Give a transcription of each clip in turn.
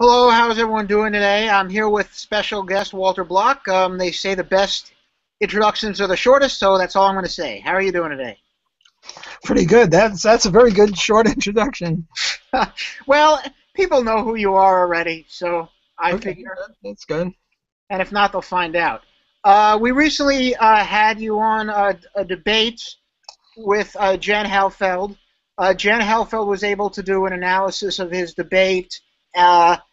Hello, how's everyone doing today? I'm here with special guest Walter Block. They say the best introductions are the shortest, so that's all I'm going to say. How are you doing today? Pretty good. That's a very good short introduction. Well, people know who you are already, so I Okay, figure, that's good. and if not, they'll find out. We recently had you on a debate with Jen Helfeld. Jen Helfeld was able to do an analysis of his debate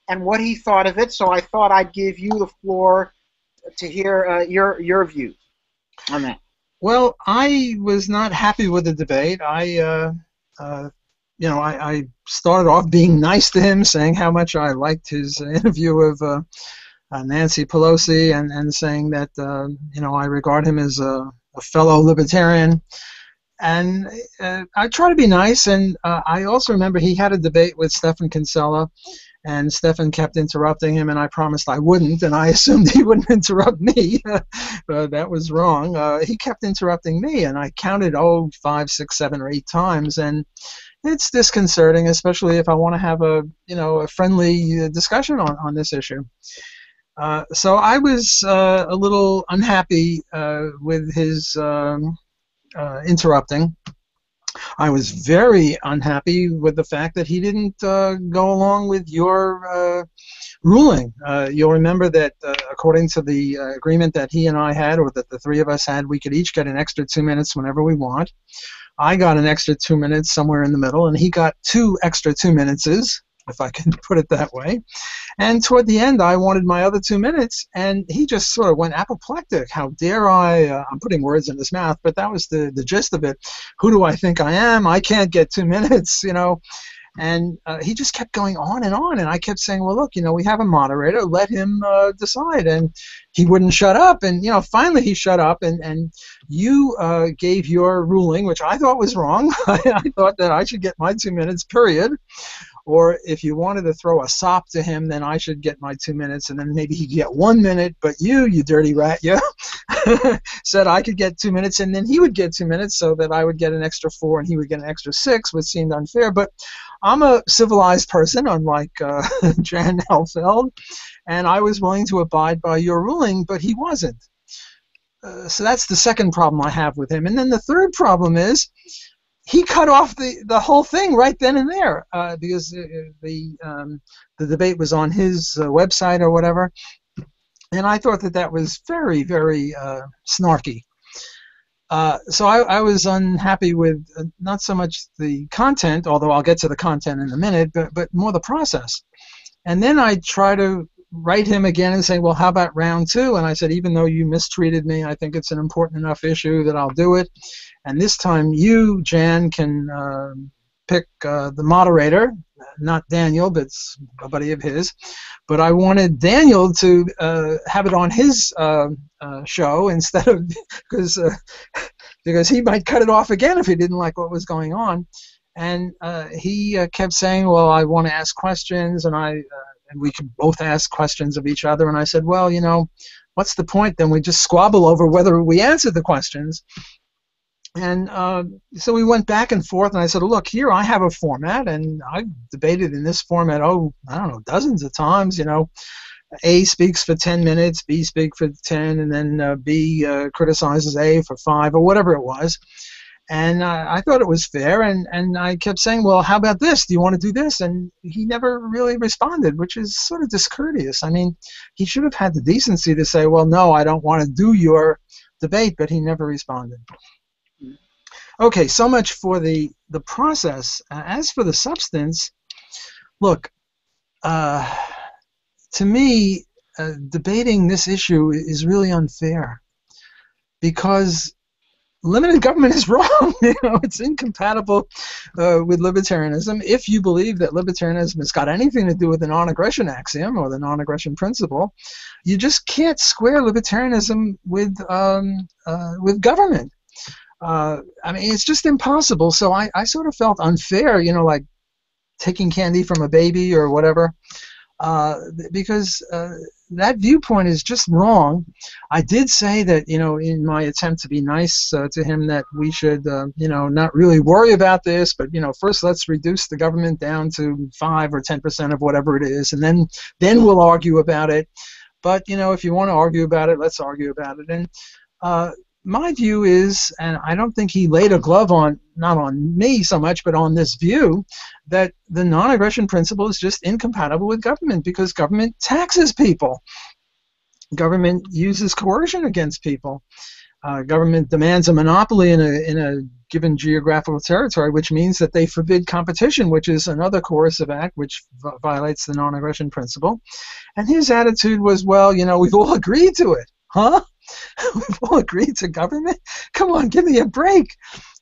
and what he thought of it, so I thought I'd give you the floor to hear your views on that. Well, I was not happy with the debate. Uh, I started off being nice to him, saying how much I liked his interview of Nancy Pelosi, and saying that I regard him as a fellow libertarian. And I try to be nice, and I also remember he had a debate with Stephan Kinsella, and Stephan kept interrupting him, and I promised I wouldn't, and I assumed he wouldn't interrupt me. That was wrong. He kept interrupting me, and I counted, 5, 6, 7, or 8 times, and it's disconcerting, especially if I want to have a friendly discussion on this issue. So I was a little unhappy with his interrupting. I was very unhappy with the fact that he didn't go along with your ruling. You'll remember that according to the agreement that he and I had, or that the three of us had, we could each get an extra 2 minutes whenever we want. I got an extra 2 minutes somewhere in the middle, and he got 2 extra 2 minuses, if I can put it that way. And toward the end, I wanted my other 2 minutes, and he just sort of went apoplectic. How dare I? I'm putting words in his mouth, but that was the gist of it. Who do I think I am? I can't get 2 minutes, And he just kept going on, and I kept saying, well, look, we have a moderator. Let him decide. And he wouldn't shut up. And, finally he shut up, and you gave your ruling, which I thought was wrong. I thought that I should get my 2 minutes, period. Or if you wanted to throw a sop to him, then I should get my 2 minutes, and then maybe he'd get 1 minute. But you dirty rat, you said I could get 2 minutes, and then he would get 2 minutes, so that I would get an extra 4 and he would get an extra 6, which seemed unfair. But I'm a civilized person, unlike Jan Helfeld, and I was willing to abide by your ruling, but he wasn't. So that's the second problem I have with him. And then the third problem is, he cut off the whole thing right then and there because the debate was on his website or whatever, and I thought that was very, very snarky. So I was unhappy with not so much the content, although I'll get to the content in a minute, but more the process. And then I try to write him again and say, well, how about round 2? And I said, even though you mistreated me, I think it's an important enough issue that I'll do it. And this time you, Jan, can pick the moderator, not Daniel, but it's a buddy of his. But I wanted Daniel to have it on his show instead of, because he might cut it off again if he didn't like what was going on. And he kept saying, well, I want to ask questions, and and we could both ask questions of each other. And I said, well, what's the point? Then we just squabble over whether we answered the questions. And so we went back and forth, and I said, look, here I have a format, and I've debated in this format, I don't know, dozens of times. A speaks for 10 minutes, B speaks for 10, and then B criticizes A for 5, or whatever it was. And I thought it was fair, and I kept saying, well, how about this? Do you want to do this? And he never really responded, which is sort of discourteous. I mean, he should have had the decency to say, well, no, I don't want to do your debate, but he never responded. Okay, so much for the process. As for the substance, look, to me, debating this issue is really unfair, because limited government is wrong. It's incompatible with libertarianism. If you believe that libertarianism has got anything to do with the non-aggression axiom or the non-aggression principle, you just can't square libertarianism with government. I mean, it's just impossible. So I sort of felt unfair, like taking candy from a baby or whatever. because that viewpoint is just wrong. I did say that, in my attempt to be nice to him, that we should, not really worry about this, but, first let's reduce the government down to 5 or 10% of whatever it is, and then we'll argue about it. But, if you want to argue about it, let's argue about it. And my view is, and I don't think he laid a glove on, not on me so much, but on this view, that the non-aggression principle is just incompatible with government, because government taxes people. Government uses coercion against people. Government demands a monopoly in a given geographical territory, which means that they forbid competition, which is another coercive act which violates the non-aggression principle. And his attitude was, well, we've all agreed to it. Huh? We've all agreed to government? Come on, give me a break.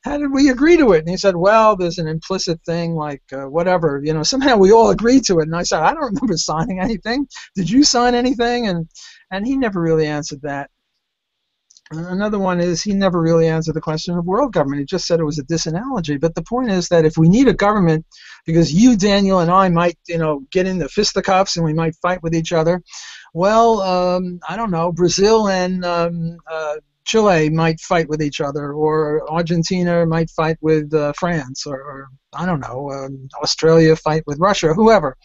How did we agree to it? And he said, well, there's an implicit thing like whatever. Somehow we all agreed to it. And I said, I don't remember signing anything. Did you sign anything? And he never really answered that. Another one is he never really answered the question of world government. He just said it was a disanalogy. But the point is that if we need a government, because you, Daniel, and I might, get into fisticuffs and we might fight with each other, well, I don't know, Brazil and Chile might fight with each other, or Argentina might fight with France, or I don't know, Australia fight with Russia, whoever.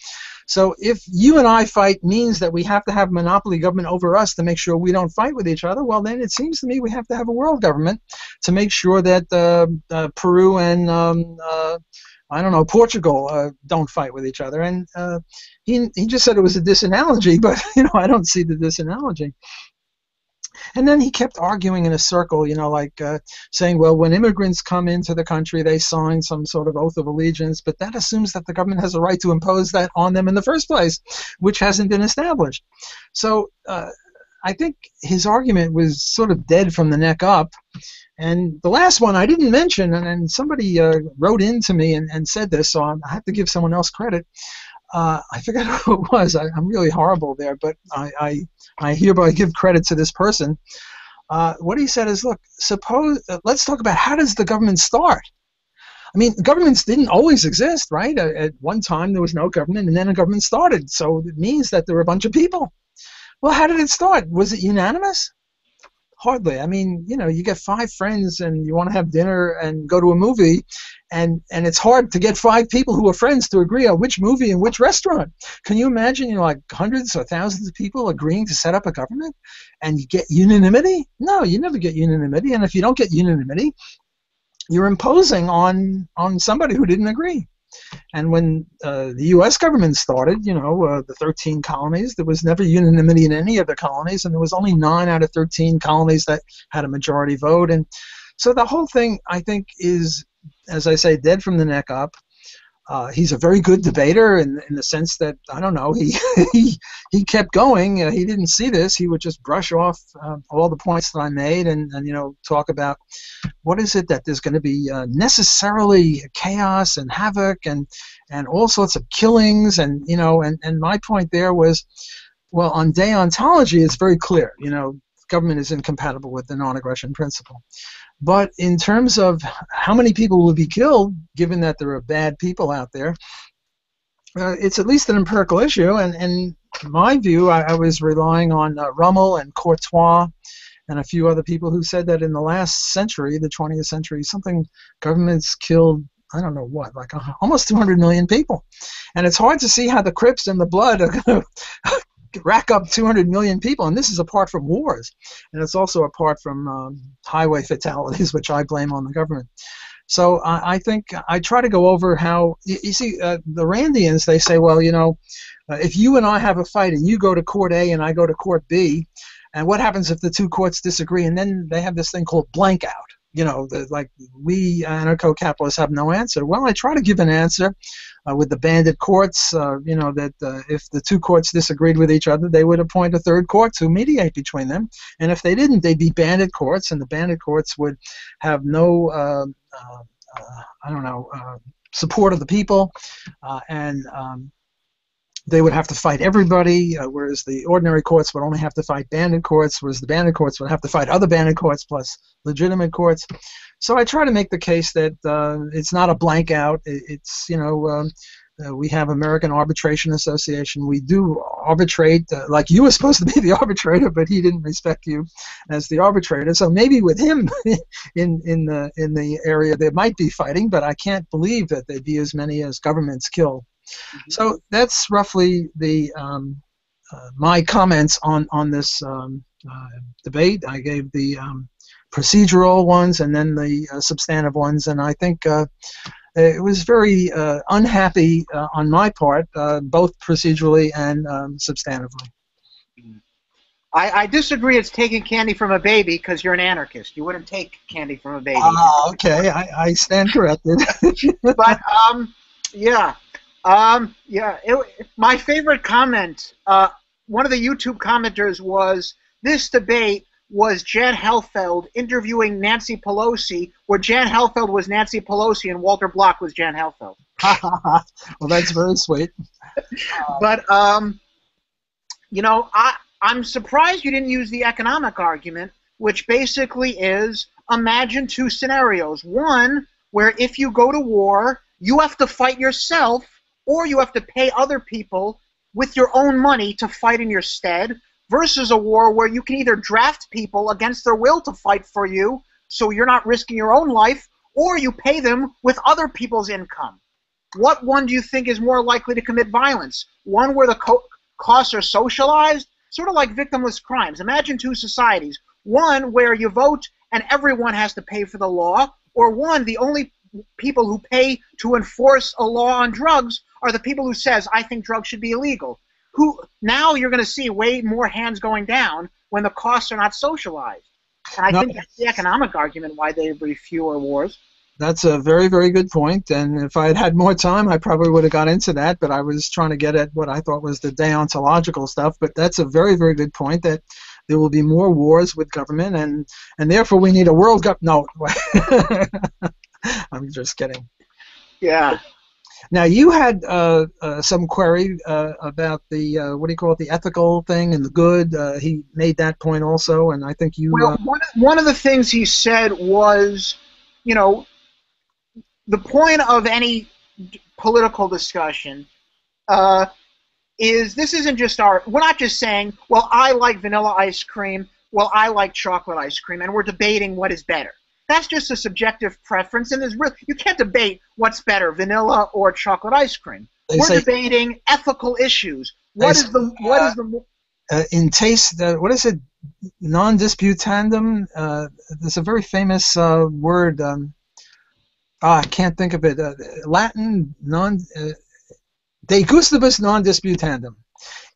So if you and I fight means that we have to have monopoly government over us to make sure we don't fight with each other, well, then it seems to me we have to have a world government to make sure that Peru and I don't know, Portugal don't fight with each other. And he just said it was a disanalogy, but I don't see the disanalogy. And then he kept arguing in a circle, saying, well, when immigrants come into the country, they sign some sort of oath of allegiance, but that assumes that the government has a right to impose that on them in the first place, which hasn't been established. So I think his argument was sort of dead from the neck up. And the last one I didn't mention, and somebody wrote in to me and said this, so I have to give someone else credit. I forget who it was. I'm really horrible there, but I hereby give credit to this person. What he said is, look, let's talk about how does the government start? I mean, governments didn't always exist, right? At one time there was no government, and then a government started. So it means that there were a bunch of people. Well, how did it start? Was it unanimous? Hardly. I mean, you get 5 friends and you want to have dinner and go to a movie, and it's hard to get 5 people who are friends to agree on which movie and which restaurant. Can you imagine, like hundreds or thousands of people agreeing to set up a government and you get unanimity? No, you never get unanimity. And if you don't get unanimity, you're imposing on somebody who didn't agree. And when the U.S. government started, the 13 colonies, there was never unanimity in any of the colonies, and there was only 9 out of 13 colonies that had a majority vote. And so the whole thing, I think, is, as I say, dead from the neck up. He's a very good debater in the sense that, I don't know, he kept going. He didn't see this. He would just brush off all the points that I made and talk about what is it that there's going to be necessarily chaos and havoc and all sorts of killings. And my point there was, well, on deontology, it's very clear. Government is incompatible with the non-aggression principle. But in terms of how many people will be killed, given that there are bad people out there, it's at least an empirical issue. And in my view, I was relying on Rummel and Courtois and a few other people who said that in the last century, the 20th century, governments killed, I don't know what, like almost 200 million people. And it's hard to see how the Crips and the Blood are going to rack up 200 million people, and this is apart from wars, and it's also apart from highway fatalities, which I blame on the government. So I think I try to go over how, you see, the Randians, they say, well, if you and I have a fight and you go to court A and I go to court B, and what happens if the 2 courts disagree? And then they have this thing called blank out. Like we anarcho-capitalists have no answer. Well, I try to give an answer with the bandit courts, that if the 2 courts disagreed with each other, they would appoint a 3rd court to mediate between them. And if they didn't, they'd be bandit courts, and the bandit courts would have no, support of the people, and they would have to fight everybody, whereas the ordinary courts would only have to fight bandit courts, whereas the bandit courts would have to fight other bandit courts plus legitimate courts. So I try to make the case that it's not a blank out. It's, We have American Arbitration Association. We do arbitrate, like you were supposed to be the arbitrator, but he didn't respect you as the arbitrator. So maybe with him in the area there might be fighting, but I can't believe that there'd be as many as governments kill. Mm-hmm. So that's roughly the my comments on this debate. I gave the procedural ones and then the substantive ones, and I think it was very unhappy on my part, both procedurally and substantively. I disagree. It's taking candy from a baby because you're an anarchist. You wouldn't take candy from a baby. Okay, I stand corrected. But yeah, my favorite comment. One of the YouTube commenters was, this debate was Jan Helfeld interviewing Nancy Pelosi, where Jan Helfeld was Nancy Pelosi and Walter Block was Jan Helfeld. Well, that's very sweet. But you know, I'm surprised you didn't use the economic argument, which basically is, imagine two scenarios. One, where if you go to war, you have to fight yourself, or you have to pay other people with your own money to fight in your stead, versus a war where you can either draft people against their will to fight for you, so you're not risking your own life, or you pay them with other people's income. What one do you think is more likely to commit violence? One where the costs are socialized, sort of like victimless crimes. Imagine two societies. One where you vote and everyone has to pay for the law, or one, the only people who pay to enforce a law on drugs are the people who says, I think drugs should be illegal. Now you're going to see way more hands going down when the costs are not socialized. And I think that's the economic argument why there would be fewer wars. That's a very, very good point, and if I had had more time, I probably would have got into that, but I was trying to get at what I thought was the deontological stuff. But that's a very, very good point, that there will be more wars with government, and therefore we need a world government. No, I'm just kidding. Yeah. Now, you had some query about the, what do you call it, the ethical thing and the good. He made that point also, and I think you... Well, one of the things he said was, you know, the point of any political discussion is this isn't just we're not just saying, well, I like vanilla ice cream, well, I like chocolate ice cream, and we're debating what is better. That's just a subjective preference, and you can't debate what's better, vanilla or chocolate ice cream. We're debating ethical issues. What is the in taste, what is it, non-disputandum? There's a very famous word, I can't think of it, Latin, de gustibus non-disputandum.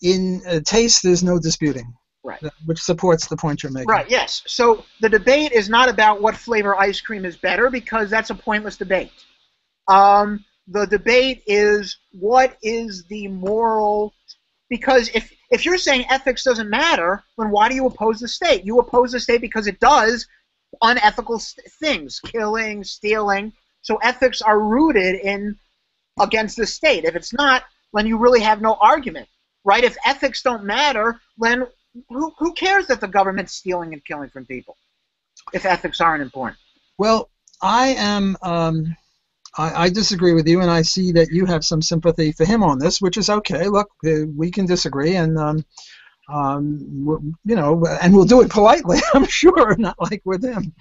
In taste, there's no disputing. Right. Which supports the point you're making. Right, yes. So the debate is not about what flavor ice cream is better, because that's a pointless debate. The debate is what is the moral... Because if you're saying ethics doesn't matter, then why do you oppose the state? You oppose the state because it does unethical things, killing, stealing. So ethics are rooted in against the state. If it's not, then you really have no argument. Right? If ethics don't matter, then... Who cares that the government's stealing and killing from people if ethics aren't important? Well, I am. I disagree with you, and I see that you have some sympathy for him on this, which is okay. Look, we can disagree, and you know, and we'll do it politely. I'm sure, not like with him.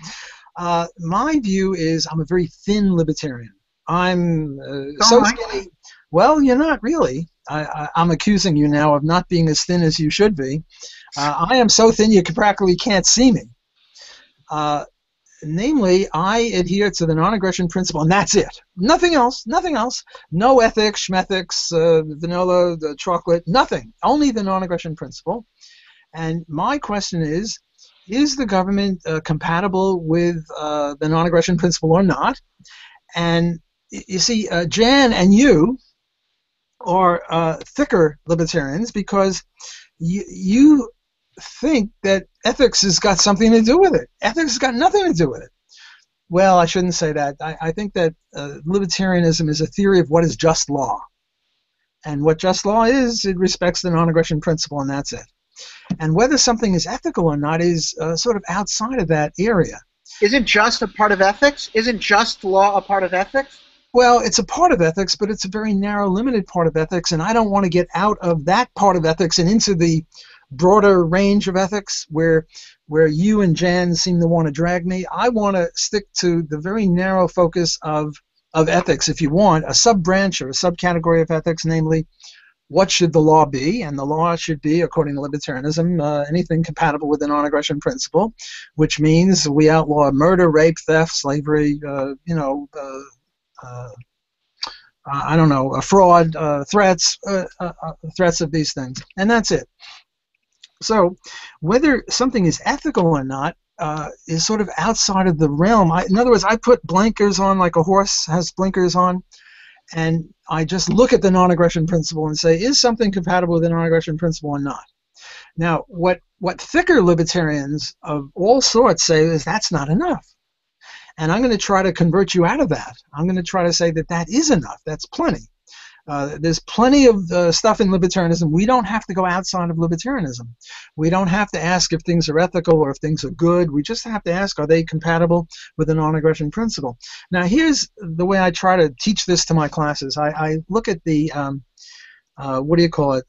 My view is I'm a very thin libertarian. I'm so skinny. Well, you're not really. I'm accusing you now of not being as thin as you should be. I am so thin you practically can't see me. Namely, I adhere to the non-aggression principle, and that's it. Nothing else. Nothing else. No ethics, schmethics, vanilla, the chocolate, nothing. Only the non-aggression principle. And my question is the government compatible with the non-aggression principle or not? And you see, Jan and you are thicker libertarians because you think that ethics has got something to do with it. Ethics has got nothing to do with it. Well, I shouldn't say that. I think that libertarianism is a theory of what is just law. And what just law is, it respects the non-aggression principle, and that's it. And whether something is ethical or not is sort of outside of that area. Isn't just a part of ethics? Isn't just law a part of ethics? Well, it's a part of ethics, but it's a very narrow, limited part of ethics, and I don't want to get out of that part of ethics and into the broader range of ethics where you and Jan seem to want to drag me. I want to stick to the very narrow focus of ethics, if you want, a sub-branch or a subcategory of ethics, namely, what should the law be? And the law should be, according to libertarianism, anything compatible with the non-aggression principle, which means we outlaw murder, rape, theft, slavery, I don't know, fraud, threats of these things, and that's it. So whether something is ethical or not is sort of outside of the realm. In other words, I put blinkers on like a horse has blinkers on, and I just look at the non-aggression principle and say, is something compatible with the non-aggression principle or not? Now, what thicker libertarians of all sorts say is that's not enough. And I'm going to try to convert you out of that. I'm going to try to say that that is enough. That's plenty. There's plenty of stuff in libertarianism. We don't have to go outside of libertarianism. We don't have to ask if things are ethical or if things are good. We just have to ask, are they compatible with the non-aggression principle? Now, here's the way I try to teach this to my classes. I look at the, what do you call it,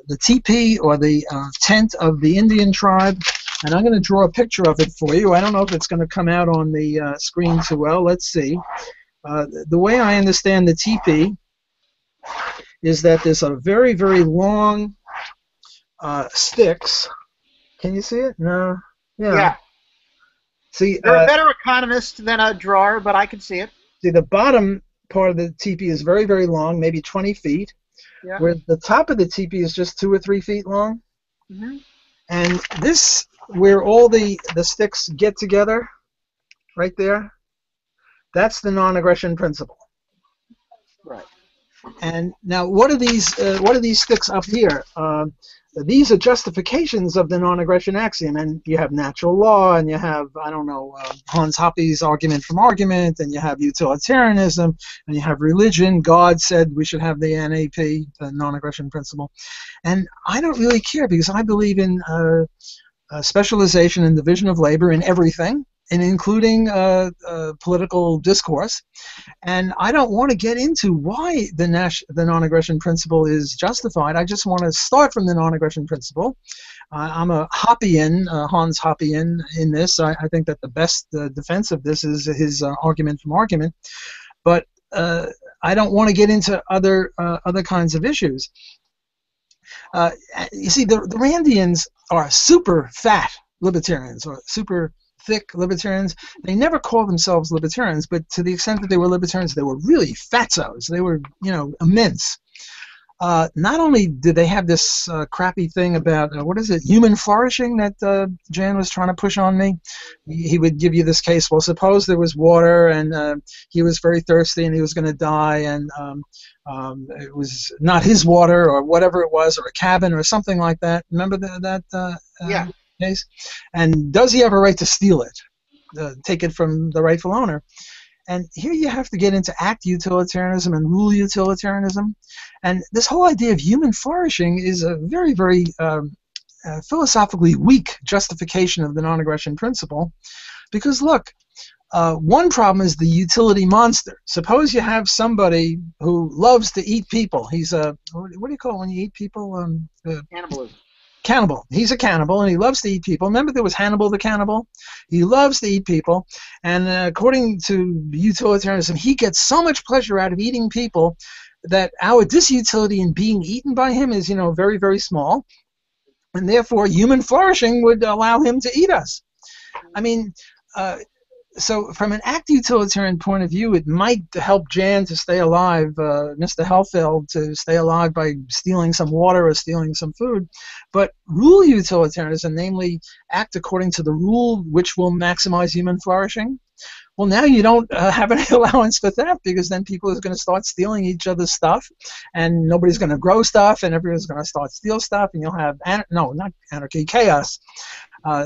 the teepee or the tent of the Indian tribe, and I'm going to draw a picture of it for you. I don't know if it's going to come out on the screen too well. Let's see. The way I understand the teepee is that there's a very, very long sticks. Can you see it? No. Yeah. See, you're a better economist than a drawer, but I can see it. See, the bottom part of the teepee is very, very long, maybe 20 feet, where the top of the teepee is just 2 or 3 feet long. Mm-hmm. And this, where all the sticks get together, right there, that's the non-aggression principle. Right. And now, what are these sticks up here? These are justifications of the non-aggression axiom, and you have natural law, and you have, I don't know, Hans Hoppe's argument from argument, and you have utilitarianism, and you have religion. God said we should have the NAP, the non-aggression principle. And I don't really care, because I believe in specialization and division of labor in everything, and including political discourse. And I don't want to get into why the non-aggression principle is justified. I just want to start from the non-aggression principle. I'm a Hoppean, Hans Hoppean in this. I think that the best defense of this is his argument from argument. But I don't want to get into other kinds of issues. You see, the Randians are super fat libertarians, or super thick libertarians. They never call themselves libertarians, but to the extent that they were libertarians, they were really fatzos. They were, immense. Not only did they have this crappy thing about, what is it, human flourishing that Jan was trying to push on me. He would give you this case, well, suppose there was water and he was very thirsty and he was going to die, and it was not his water or whatever it was, or a cabin or something like that. Remember that yeah. case? And does he have a right to steal it, take it from the rightful owner? And here you have to get into act utilitarianism and rule utilitarianism. And this whole idea of human flourishing is a very, very philosophically weak justification of the non-aggression principle. Because look, one problem is the utility monster. Suppose you have somebody who loves to eat people. He's a, what do you call it when you eat people? Cannibalism. Cannibal. He's a cannibal, and he loves to eat people. Remember there was Hannibal the cannibal? He loves to eat people, and according to utilitarianism, he gets so much pleasure out of eating people that our disutility in being eaten by him is, very, very small, and therefore human flourishing would allow him to eat us. I mean, so from an act utilitarian point of view, it might help Jan to stay alive, Mr. Helfeld to stay alive by stealing some water or stealing some food. But rule utilitarianism, namely act according to the rule which will maximize human flourishing, well, now you don't have any allowance for theft, because then people are going to start stealing each other's stuff, and nobody's going to grow stuff, and everyone's going to start steal stuff, and you'll have, no, not anarchy, chaos.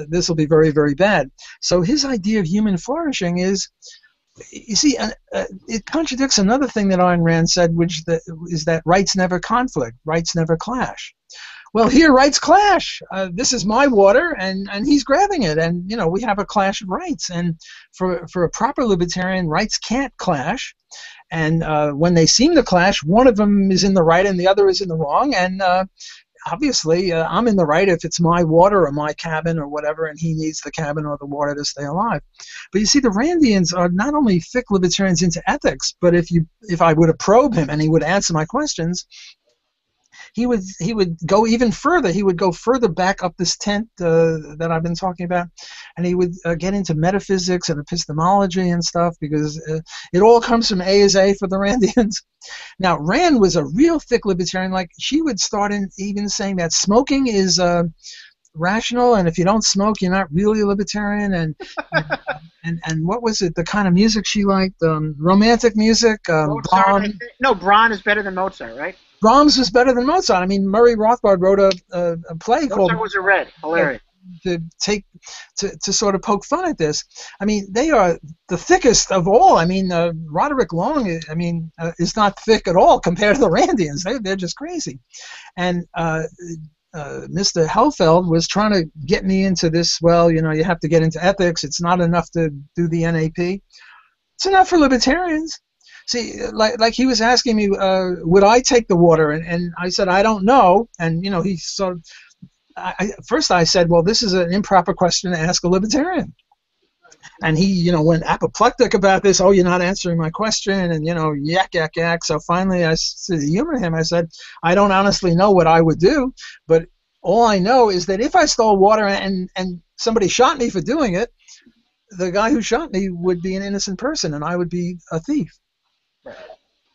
This will be very, very bad. So his idea of human flourishing is, you see, it contradicts another thing that Ayn Rand said, which is that rights never conflict, rights never clash. well, here rights clash. This is my water, and he's grabbing it, and we have a clash of rights. And for a proper libertarian, rights can't clash. And when they seem to clash, one of them is in the right and the other is in the wrong. And obviously, I'm in the right if it's my water or my cabin or whatever, and he needs the cabin or the water to stay alive. But you see, the Randians are not only thick libertarians into ethics, but if I were to probe him and he would answer my questions, he would go even further. He would go further back up this tent that I've been talking about, and he would get into metaphysics and epistemology and stuff, because it all comes from A is A for the Randians. Now, Rand was a real thick libertarian. Like, she would start in even saying that smoking is rational, and if you don't smoke, you're not really a libertarian. And what was it? The kind of music she liked? Romantic music. Mozart, no, Brahms is better than Mozart, right? Brahms was better than Mozart. I mean, Murray Rothbard wrote a play called Mozart was a red. Hilarious. To sort of poke fun at this. I mean, they are the thickest of all. I mean, Roderick Long, is not thick at all compared to the Randians. They're just crazy. And Mr. Helfeld was trying to get me into this. Well, you have to get into ethics. It's not enough to do the NAP. It's enough for libertarians. See, like he was asking me, would I take the water? And I said, I don't know. And, he sort of, first I said, well, this is an improper question to ask a libertarian. And he, went apoplectic about this. Oh, you're not answering my question. And, yak, yak, yak. So finally I said, to humor him, I said, I don't honestly know what I would do. But all I know is that if I stole water and somebody shot me for doing it, the guy who shot me would be an innocent person and I would be a thief.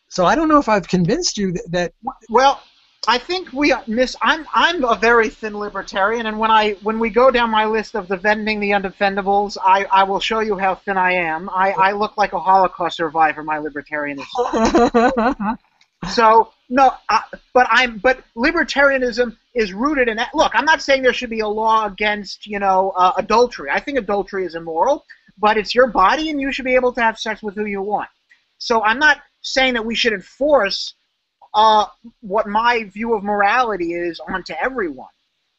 So I don't know if I've convinced you that. Well, I think I'm a very thin libertarian, and when we go down my list of defending the undefendables, I will show you how thin I am. I look like a Holocaust survivor. My libertarianism. So no, but libertarianism is rooted in that. Look, I'm not saying there should be a law against adultery. I think adultery is immoral, but it's your body, and you should be able to have sex with who you want. So I'm not saying that we should enforce what my view of morality is onto everyone.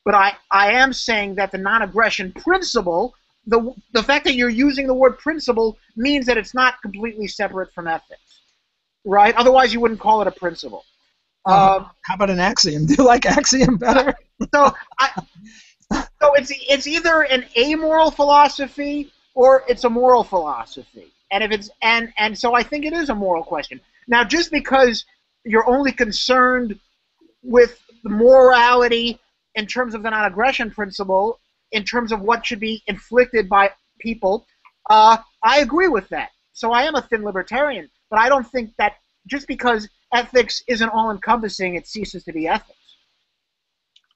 But I am saying that the non-aggression principle, the fact that you're using the word principle means that it's not completely separate from ethics, right? Otherwise, you wouldn't call it a principle. How about an axiom? Do you like axiom better? So it's either an amoral philosophy or it's a moral philosophy. And if it's and so I think it is a moral question. Now, just because you're only concerned with the morality in terms of the non-aggression principle, in terms of what should be inflicted by people, I agree with that. So I am a thin libertarian, but I don't think that just because ethics isn't all-encompassing, it ceases to be ethics.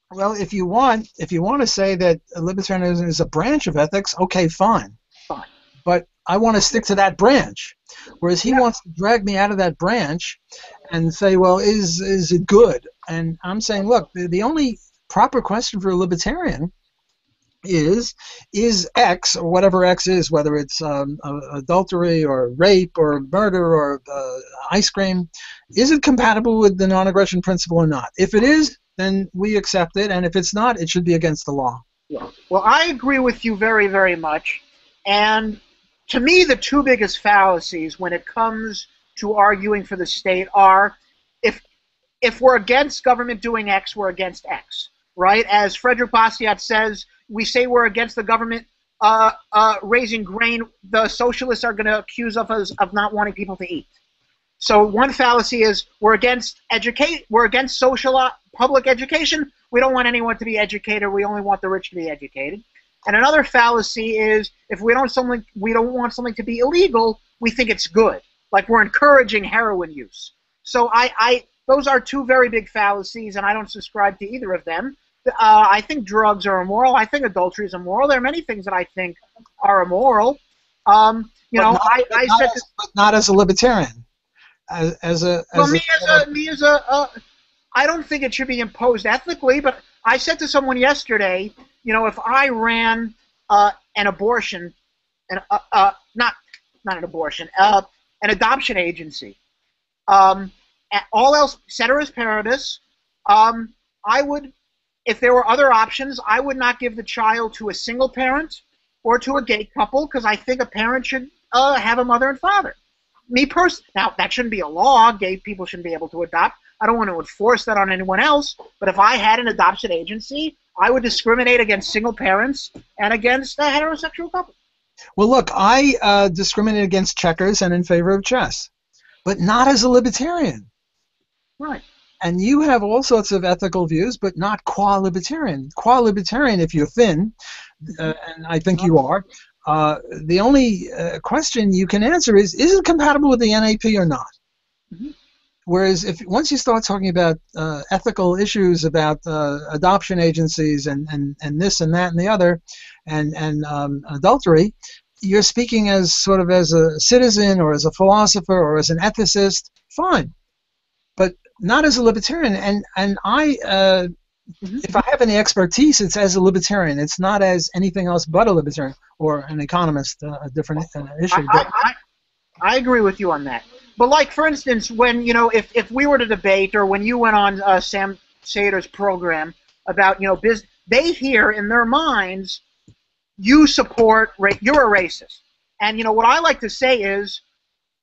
Well, if you want to say that libertarianism is a branch of ethics, okay, fine. Fine. But I want to stick to that branch, whereas he wants to drag me out of that branch and say, well, is it good? And I'm saying, look, the only proper question for a libertarian is X, or whatever X is, whether it's adultery or rape or murder or ice cream, is it compatible with the non-aggression principle or not? If it is, then we accept it, and if it's not, it should be against the law. Yeah. Well, I agree with you very, very much. And to me, the two biggest fallacies when it comes to arguing for the state are, if we're against government doing X, we're against X, right? As Frederick Bastiat says, we say we're against the government raising grain, the socialists are going to accuse us of not wanting people to eat. So one fallacy is we're against social public education. We don't want anyone to be educated. We only want the rich to be educated. And another fallacy is if we don't want something to be illegal, we think it's good. Like we're encouraging heroin use. So those are two very big fallacies, and I don't subscribe to either of them. I think drugs are immoral. I think adultery is immoral. There are many things that I think are immoral. But not as a libertarian. I don't think it should be imposed ethically, but I said to someone yesterday, if I ran an abortion, not an abortion, an adoption agency, all else ceteris paribus, I would if there were other options, I would not give the child to a single parent or to a gay couple, because I think a parent should have a mother and father. Me personally, now that shouldn't be a law. Gay people shouldn't be able to adopt. I don't want to enforce that on anyone else. But if I had an adoption agency, I would discriminate against single parents and against heterosexual couples. Well, look, I discriminate against checkers and in favor of chess, but not as a libertarian. Right. And you have all sorts of ethical views, but not qua-libertarian. Qua-libertarian, if you're thin, and I think you are, the only question you can answer is it compatible with the NAP or not? Mm-hmm. Whereas once you start talking about ethical issues about adoption agencies and this and that and the other, and adultery, you're speaking as sort of as a citizen or as a philosopher or as an ethicist, fine. But not as a libertarian, and I, if I have any expertise, it's as a libertarian. It's not as anything else but a libertarian or an economist, a different issue. I agree with you on that. But like, for instance, when, if we were to debate, or when you went on Sam Seder's program about, they hear in their minds you support, you're a racist. And, what I like to say is,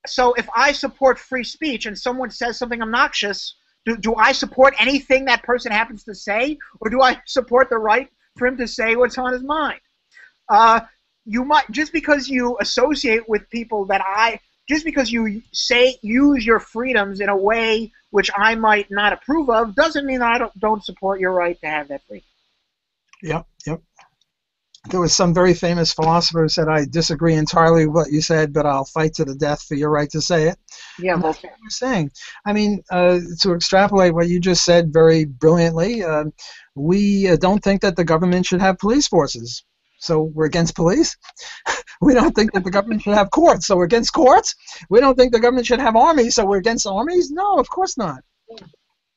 so if I support free speech and someone says something obnoxious, do I support anything that person happens to say, or do I support the right for him to say what's on his mind? You might, just because you associate with people just because you use your freedoms in a way which I might not approve of, doesn't mean that I don't support your right to have that freedom. Yep. There was some very famous philosopher who said, I disagree entirely with what you said, but I'll fight to the death for your right to say it. Yeah, well, that's what you're saying. I mean, to extrapolate what you just said very brilliantly, we don't think that the government should have police forces, so we're against police. We don't think that the government should have courts, so we're against courts. We don't think the government should have armies, so we're against armies. No, of course not.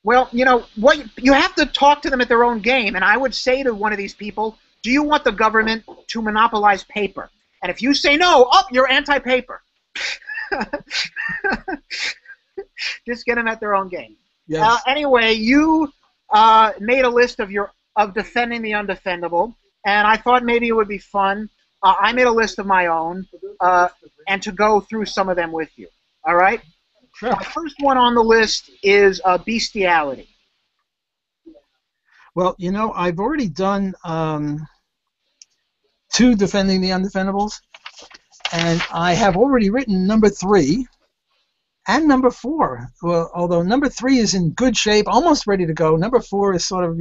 Well, what you have to talk to them at their own game, and I would say to one of these people, do you want the government to monopolize paper? And if you say no, you're anti-paper. Just get them at their own game. Yes. Anyway, you made a list of defending the undefendable, and I thought maybe it would be fun. I made a list of my own, and to go through some of them with you. All right? Sure. The first one on the list is bestiality. Well, I've already done 2 defending the undefendables, and I have already written number 3 and number 4. Well, although number 3 is in good shape, almost ready to go. Number 4 is sort of,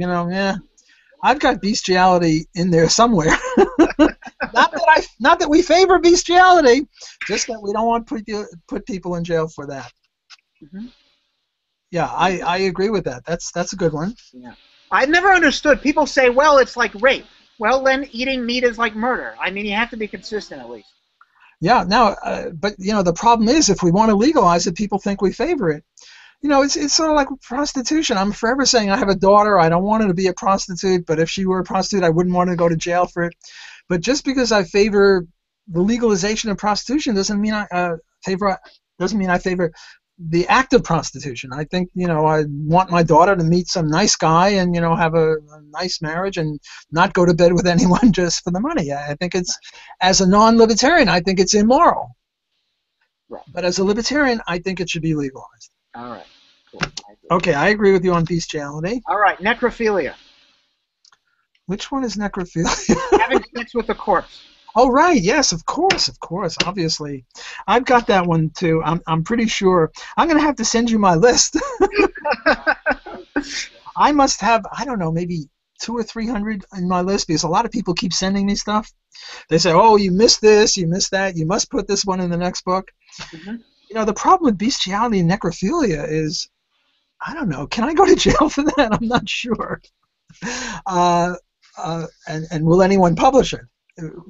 I've got bestiality in there somewhere. Not that we favor bestiality, just that we don't want to put people in jail for that. Mm-hmm. Yeah, I agree with that. That's a good one. Yeah. I've never understood. People say, well, it's like rape. Well, then eating meat is like murder. I mean, you have to be consistent at least. Yeah, now, but, the problem is if we want to legalize it, people think we favor it. It's sort of like prostitution. I'm forever saying I have a daughter. I don't want her to be a prostitute, but if she were a prostitute, I wouldn't want her to go to jail for it. But just because I favor the legalization of prostitution doesn't mean I favor the act of prostitution. I think, I want my daughter to meet some nice guy and, have a nice marriage and not go to bed with anyone just for the money. I think it's, as a non-libertarian, I think it's immoral. Right. But as a libertarian, I think it should be legalized. All right. Cool. Okay, I agree with you on bestiality. All right, necrophilia. Which one is necrophilia? Having sex with a corpse. Oh, right. Yes, of course, obviously. I've got that one, too. I'm pretty sure. I'm going to have to send you my list. I must have, I don't know, maybe 200 or 300 in my list, because a lot of people keep sending me stuff. They say, oh, you missed this, you missed that, you must put this one in the next book. Mm-hmm. The problem with bestiality and necrophilia is, I don't know, can I go to jail for that? I'm not sure. And will anyone publish it?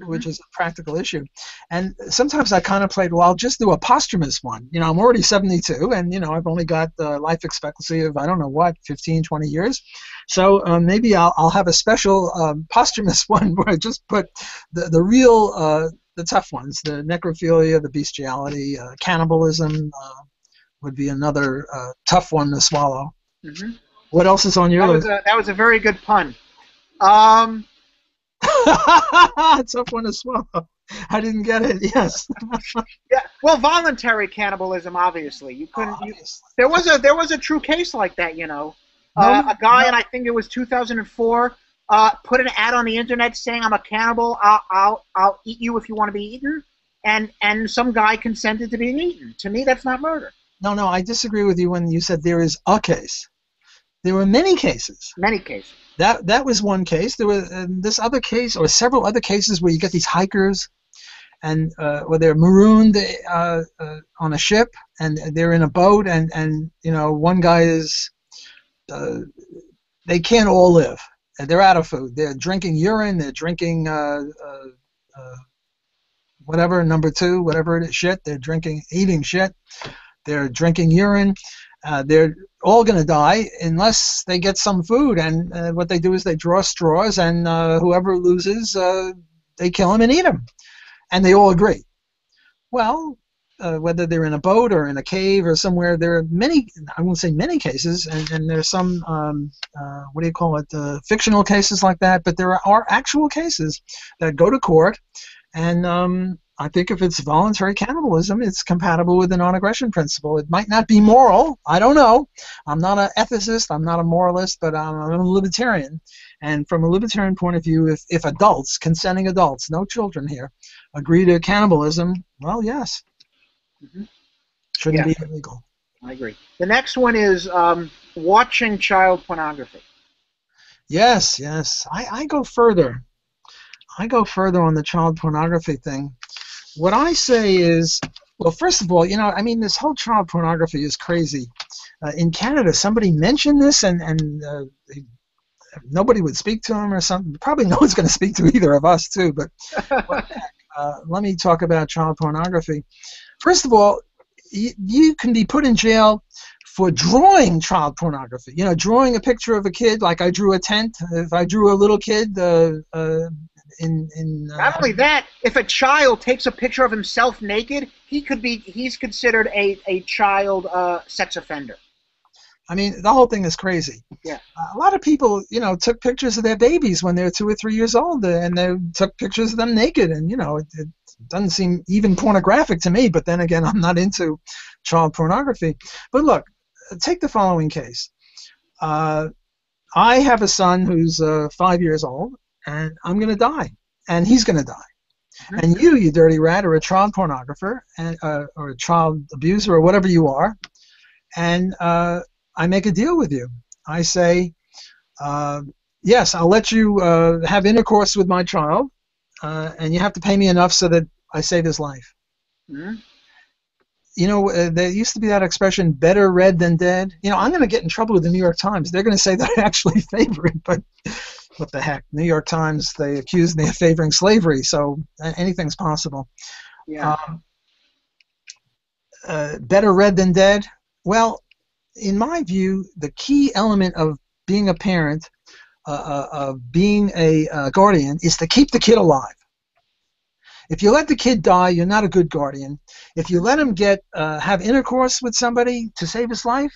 Which is a practical issue. And sometimes I contemplate, well, I'll just do a posthumous one. I'm already 72, and, I've only got life expectancy of, I don't know what, 15, 20 years. So maybe I'll have a special posthumous one where I just put the real, the tough ones, the necrophilia, the bestiality, cannibalism would be another tough one to swallow. Mm-hmm. What else is on your list? That was a very good pun. Um, Tough one to swallow. I didn't get it. Yes. yeah. Well, voluntary cannibalism, obviously. You couldn't. Obviously. There was a true case like that. You know, No, a guy, no. and I think it was 2004. Put an ad on the internet saying, "I'm a cannibal. I'll eat you if you want to be eaten." And some guy consented to being eaten. To me, that's not murder. No, no, I disagree with you when you said there is a case. There were many cases. Many cases. That was one case. There was this other case, or several other cases, where you get these hikers, and where they're marooned on a ship, and they're in a boat, and you know, one guy is they can't all live. They're out of food. They're drinking urine. They're drinking whatever, number two, whatever it is, shit. They're eating shit. They're drinking urine. They're all going to die unless they get some food. And what they do is they draw straws, and whoever loses, they kill him and eat him. And they all agree. Well, whether they're in a boat or in a cave or somewhere, there are many, I won't say many cases, and there's some, what do you call it, fictional cases like that, but there are actual cases that go to court, and I think if it's voluntary cannibalism, it's compatible with the non-aggression principle. It might not be moral. I don't know. I'm not an ethicist. I'm not a moralist, but I'm a libertarian. And from a libertarian point of view, if adults, consenting adults, no children here, agree to cannibalism, well, yes. Mm-hmm. Shouldn't Yeah, be illegal. I agree. The next one is watching child pornography. Yes, yes. I go further. I go further on the child pornography thing. What I say is, well, first of all, you know, I mean, this whole child pornography is crazy. In Canada, somebody mentioned this, and nobody would speak to him or something. Probably no one's going to speak to either of us, too. But let me talk about child pornography. First of all, you can be put in jail for drawing child pornography. You know, drawing a picture of a kid, like I drew a tent. If I drew a little kid Not only that, if a child takes a picture of himself naked, he's considered a child sex offender. I mean, the whole thing is crazy. Yeah. A lot of people, you know, took pictures of their babies when they were 2 or 3 years old, and they took pictures of them naked, and you know, it doesn't seem even pornographic to me. But then again, I'm not into child pornography. But look, take the following case. I have a son who's 5 years old, and I'm going to die, and he's going to die. Mm-hmm. And you dirty rat, are a child pornographer, and, or a child abuser, or whatever you are, and I make a deal with you. I say, yes, I'll let you have intercourse with my child, and you have to pay me enough so that I save his life. Mm-hmm. You know, there used to be that expression, better read than dead. You know, I'm going to get in trouble with the New York Times. They're going to say that I actually favor it, but what the heck? New York Times, they accuse me of favoring slavery, so anything's possible. Yeah. Better read than dead? Well, in my view, the key element of being a parent, of being a guardian, is to keep the kid alive. If you let the kid die, you're not a good guardian. If you let him have intercourse with somebody to save his life,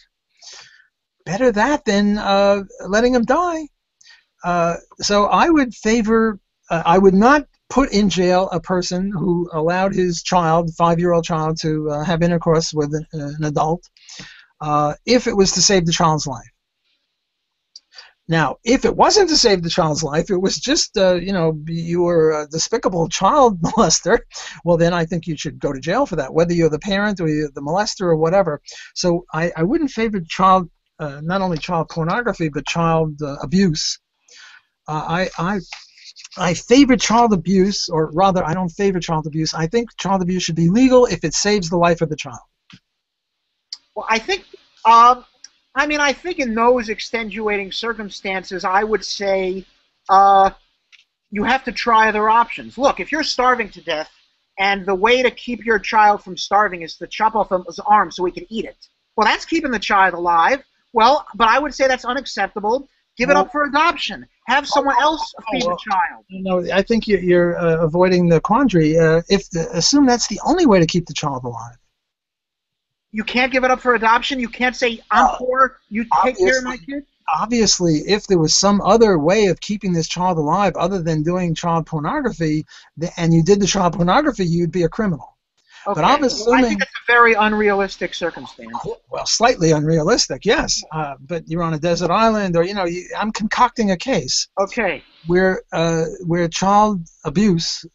better that than letting him die. So I would favor, I would not put in jail a person who allowed his child, 5-year-old child, to have intercourse with an adult if it was to save the child's life. Now, if it wasn't to save the child's life, it was just, you know, you were a despicable child molester, well, then I think you should go to jail for that, whether you're the parent or you're the molester or whatever. So I wouldn't favor not only child pornography, but child abuse. I favor child abuse, or rather, I don't favor child abuse. I think child abuse should be legal if it saves the life of the child. Well, I think, I think in those extenuating circumstances, I would say you have to try other options. Look, if you're starving to death, and the way to keep your child from starving is to chop off his arm so he can eat it, well, that's keeping the child alive. Well, but I would say that's unacceptable. Give it up for adoption. Have someone else feed the child. No, I think you're avoiding the quandary. Assume that's the only way to keep the child alive. You can't give it up for adoption? You can't say, I'm poor, you take care of my kid? obviously, if there was some other way of keeping this child alive other than doing child pornography, and you did the child pornography, you'd be a criminal. But Okay. I'm Well, I think assuming, it's a very unrealistic circumstance. well, slightly unrealistic, yes. But you're on a desert island, or I'm concocting a case Okay. where child abuse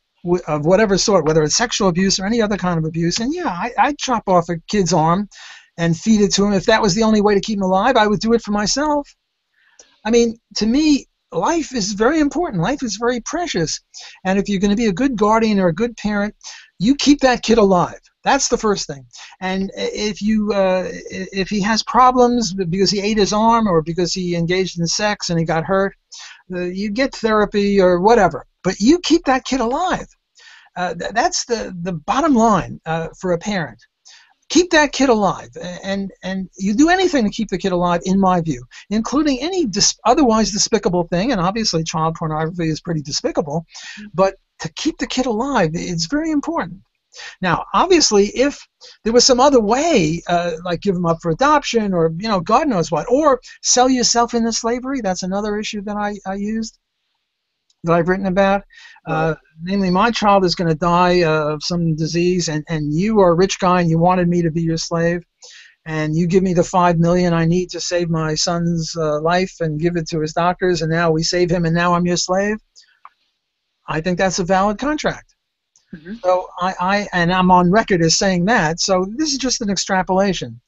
of whatever sort, whether it's sexual abuse or any other kind of abuse, and yeah, I'd chop off a kid's arm and feed it to him. If that was the only way to keep him alive, I would do it for myself. I mean, to me, life is very important. Life is very precious. And if you're going to be a good guardian or a good parent, you keep that kid alive. That's the first thing. And if he has problems because he ate his arm or because he engaged in sex and he got hurt, you get therapy or whatever. But you keep that kid alive. That's the bottom line for a parent. Keep that kid alive, and you do anything to keep the kid alive, in my view, including any otherwise despicable thing, and obviously child pornography is pretty despicable, but to keep the kid alive, it's very important. Now, obviously, if there was some other way, like give them up for adoption or, God knows what, or sell yourself into slavery, that's another issue that I used, that I've written about. Namely, my child is going to die of some disease, and you are a rich guy and you wanted me to be your slave, and you give me the $5 million I need to save my son's life and give it to his doctors, and now we save him and now I'm your slave. I think that's a valid contract. Mm-hmm. So I'm on record as saying that, so this is just an extrapolation.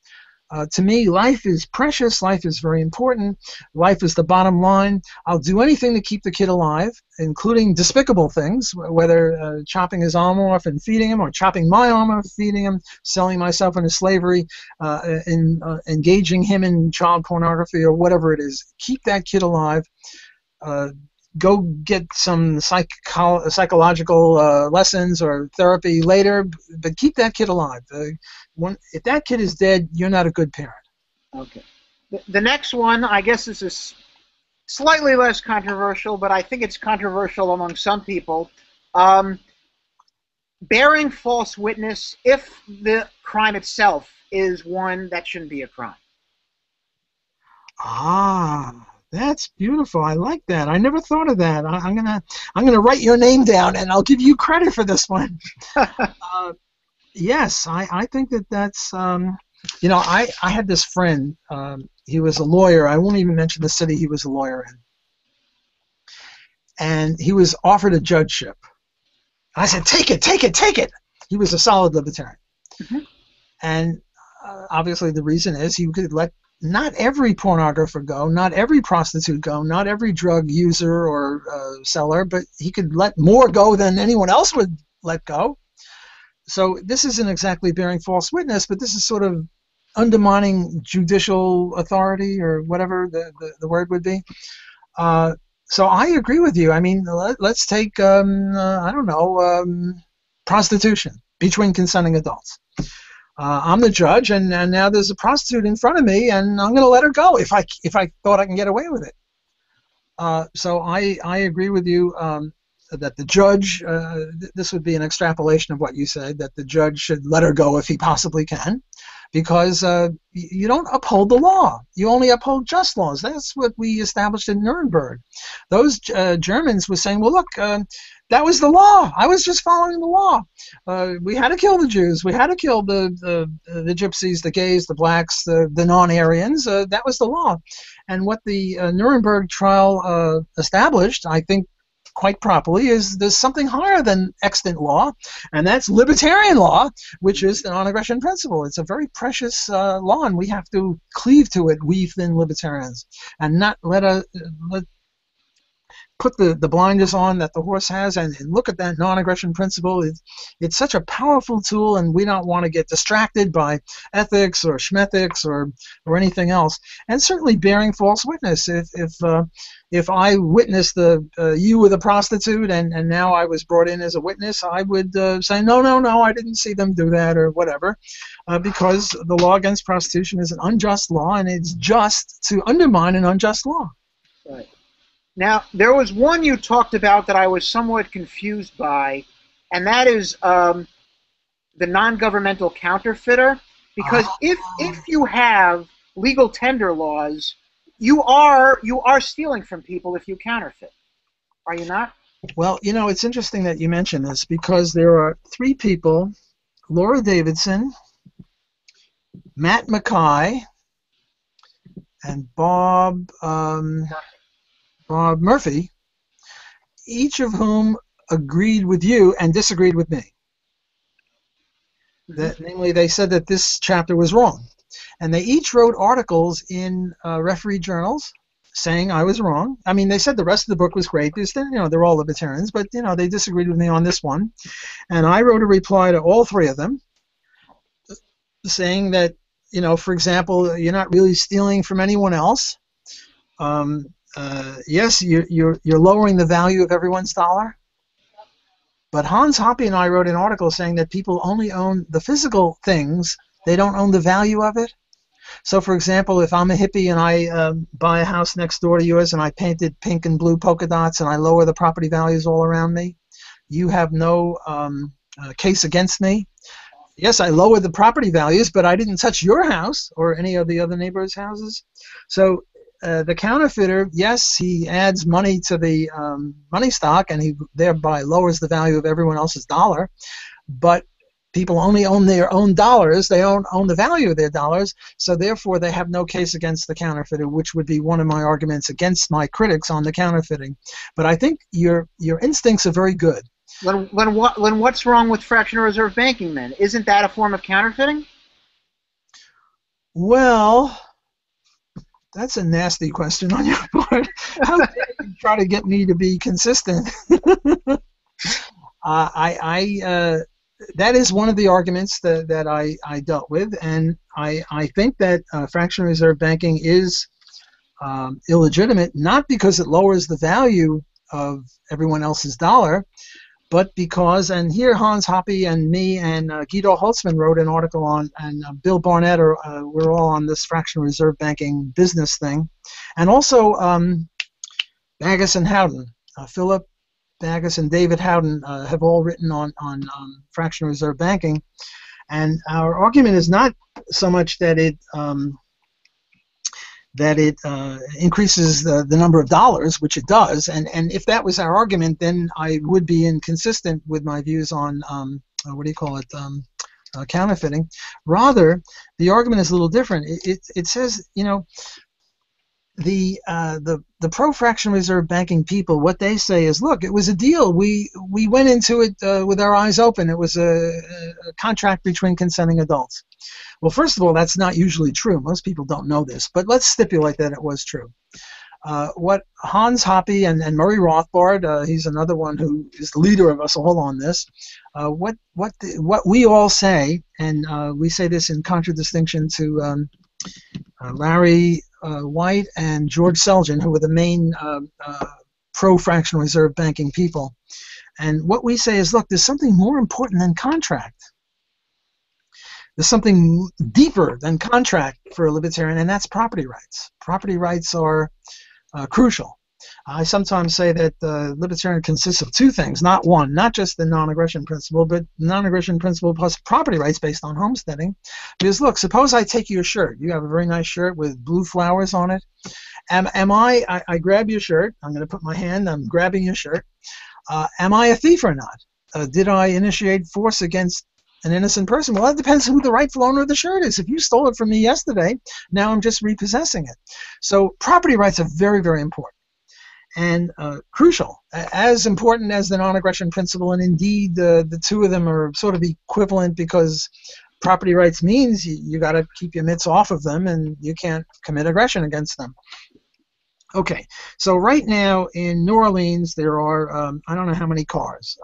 To me, life is precious. Life is very important. Life is the bottom line. I'll do anything to keep the kid alive, including despicable things, whether chopping his arm off and feeding him, or chopping my arm off and feeding him, selling myself into slavery, engaging him in child pornography, or whatever it is. Keep that kid alive. Go get some psychological lessons or therapy later, but keep that kid alive. If that kid is dead, you're not a good parent. Okay. The next one, I guess this is slightly less controversial, but I think it's controversial among some people. Bearing false witness if the crime itself is one that shouldn't be a crime. That's beautiful. I like that. I never thought of that. I'm gonna write your name down, and I'll give you credit for this one. Yes, I think that's. I had this friend. He was a lawyer. I won't even mention the city he was a lawyer in, and he was offered a judgeship. I said, "Take it, take it, take it." He was a solid libertarian, and obviously the reason is he could let not every pornographer go, not every prostitute go, not every drug user or seller, but he could let more go than anyone else would let go. So this isn't exactly bearing false witness, but this is sort of undermining judicial authority, or whatever the word would be. So I agree with you. I mean, let's take, I don't know, prostitution between consenting adults. I'm the judge, and now there's a prostitute in front of me, and I'm going to let her go if I thought I can get away with it. So I agree with you that the judge, this would be an extrapolation of what you said, that the judge should let her go if he possibly can, because you don't uphold the law. You only uphold just laws. That's what we established in Nuremberg. Those Germans were saying, well, look, that was the law. I was just following the law. We had to kill the Jews. We had to kill the gypsies, the gays, the blacks, the non-Aryans. That was the law. And what the Nuremberg trial established, I think quite properly, is there's something higher than extant law, and that's libertarian law, which is the non-aggression principle. It's a very precious law, and we have to cleave to it, we thin libertarians, and not put the blinders on that the horse has and look at that non-aggression principle. It's such a powerful tool, and we don't want to get distracted by ethics or schmethics or anything else. And certainly bearing false witness. If I witnessed you with a prostitute and now I was brought in as a witness, I would say, no, I didn't see them do that or whatever, because the law against prostitution is an unjust law, and it's just to undermine an unjust law. Right. Now, there was one you talked about that I was somewhat confused by, and that is the non-governmental counterfeiter. Because if you have legal tender laws, you are stealing from people if you counterfeit, are you not? Well, you know, it's interesting that you mention this because there are three people, Laura Davidson, Matt Mackay, and Bob Murphy, each of whom agreed with you and disagreed with me. Namely, they said that this chapter was wrong. And they each wrote articles in referee journals saying I was wrong. I mean, they said the rest of the book was great. They're all libertarians, but they disagreed with me on this one. And I wrote a reply to all three of them saying that, for example, you're not really stealing from anyone else. Yes, you're lowering the value of everyone's dollar. But Hans Hoppe and I wrote an article saying that people only own the physical things. They don't own the value of it. So, for example, if I'm a hippie and I buy a house next door to yours and I painted pink and blue polka dots and I lower the property values all around me, you have no case against me. Yes, I lowered the property values, but I didn't touch your house or any of the other neighbors' houses. So the counterfeiter, yes, he adds money to the money stock and he thereby lowers the value of everyone else's dollar, but people only own their own dollars. They don't own the value of their dollars, so therefore they have no case against the counterfeiter, which would be one of my arguments against my critics on the counterfeiting. But I think your instincts are very good. When what's wrong with fractional reserve banking then? Isn't that a form of counterfeiting? Well, that's a nasty question on your part. How dare you try to get me to be consistent? That is one of the arguments that I dealt with, and I think that fractional reserve banking is illegitimate, not because it lowers the value of everyone else's dollar, but because, and here Hans Hoppe and me and Guido Holtzman wrote an article on, and Bill Barnett, we're all on this fractional reserve banking business thing, and also Baggis and Howden, Philip Baggis and David Howden have all written on fractional reserve banking, and our argument is not so much that it increases the number of dollars, which it does, and if that was our argument, then I would be inconsistent with my views on counterfeiting. Rather, the argument is a little different. It says, the pro-fractional reserve banking people, what they say is, look, it was a deal. We went into it with our eyes open. It was a contract between consenting adults. Well, first of all, that's not usually true. Most people don't know this, but let's stipulate that it was true. What Hans Hoppe and Murray Rothbard, he's another one who is the leader of us all on this, what we all say, and we say this in contradistinction to Larry White and George Selgin, who were the main pro-fractional reserve banking people. And what we say is, look, there's something more important than contract. There's something deeper than contract for a libertarian, and that's property rights. Property rights are crucial. I sometimes say that libertarian consists of two things, not one, not just the non-aggression principle, but non-aggression principle plus property rights based on homesteading. Because look, suppose I take your shirt. You have a very nice shirt with blue flowers on it. I grab your shirt. I'm going to put my hand, I'm grabbing your shirt. Am I a thief or not? Did I initiate force against an innocent person? Well, that depends who the rightful owner of the shirt is. If you stole it from me yesterday, now I'm just repossessing it. So property rights are very, very important and crucial, as important as the non-aggression principle, and indeed the two of them are sort of equivalent, because property rights means you got to keep your mitts off of them and you can't commit aggression against them. Okay, so right now in New Orleans there are, I don't know how many cars,